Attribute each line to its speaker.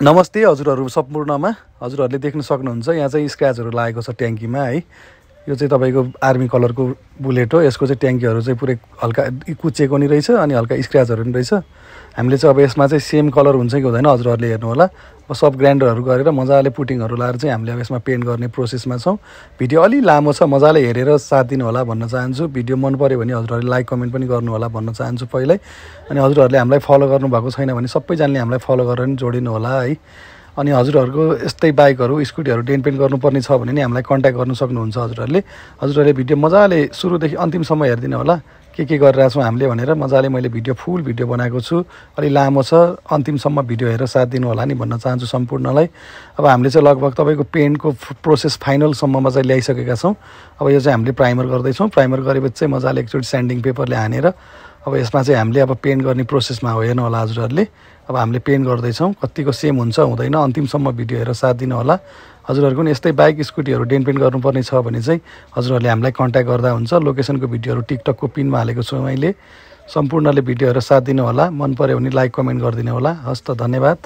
Speaker 1: नमस्ते हजुरहरू सम्पूर्णमा हजुरहरूले देख्न सक्नुहुन्छ यहाँ चाहिँ स्क्रैचहरु लागेको छ ट्याङ्कीमा है। यो चाहिँ तपाईको आर्मी कलरको बुलेट हो। यसको चाहिँ ट्याङ्कीहरु चाहिँ पुरै हल्का कुचेको नि रहेछ अनि हल्का स्क्रैचहरु नि रहेछ। हामीले चाहिँ अब यसमा चाहिँ सेम कलर हुन्छ कि हुँदैन हजुरहरूले हेर्नु होला। अब सब ग्राइन्डरहरु गरेर मजाले पुटिङहरु लाएर चाहिँ हामीले अब यसमा पेन्ट गर्ने प्रोसेसमा छौं। भिडियो अलि लामो छ, मजाले हेरेर साथ दिनु होला भन्न चाहन्छु। भिडियो मन पर्यो भने हजुरहरूले लाइक कमेन्ट पनि गर्नु होला भन्न चाहन्छु पहिल्यै। अनि हजुरहरूले हामीलाई फलो गर्नु भएको छैन भने सबैजनाले हामीलाई फलो गरेर नि जोडिनु होला है। अनि हजुरहरूको यस्तै बाइकहरु स्कुटीहरु डेन्ट पेन्ट गर्नुपर्ने छ भने नि हामीलाई कन्ट्याक्ट गर्न सक्नुहुन्छ हजुरहरूले। हजुरहरूले भिडियो मजाले सुरुदेखि अन्तिमसम्म हेर्दिनु होला के गरिरहेछौं हामीले भनेर। मजाले मैले फुल भिडियो बनाएको छु। अलि लामो छ, अन्तिमसम्म भिडियो हेरेर साथ दिनु होला नि भन्न चाहन्छु सम्पूर्णलाई। अब हामीले चाहिँ लगभग तपाईको पेन्टको प्रोसेस फाइनल सम्ममा चाहिँ ल्याइसकेका छौं। अब यो चाहिँ हामीले प्राइमर गर्दै छौं। प्राइमर गरेपछि चाहिँ मजाले एकचोटी स्यान्डिङ पेपरले हानेर अब यसमा चाहिँ हामीले अब पेन्ट गर्ने प्रोसेसमा हो हेर्नु होला हजुरहरूले। अब हामीले पेन्ट गर्दै छौं। कतिको सेम हुन्छ हुँदैन अन्तिमसम्म भिडियो हेरेर साथ दिनु होला। हजुरहरूको नि यस्तै बाइक स्कुटीहरु डेन्ट पेन्ट गर्नुपर्ने छ भने चाहिँ हजुरहरूले हामीलाई कन्ट्याक्ट गर्दा हुन्छ। लोकेसनको भिडियोहरु टिकटकको पिनमा हालेको छु मैले। सम्पूर्णले भिडियो हेरेर साथ दिनु होला। मन पर्यो भने लाइक कमेन्ट गरिदिनु होला। हस्त धन्यवाद।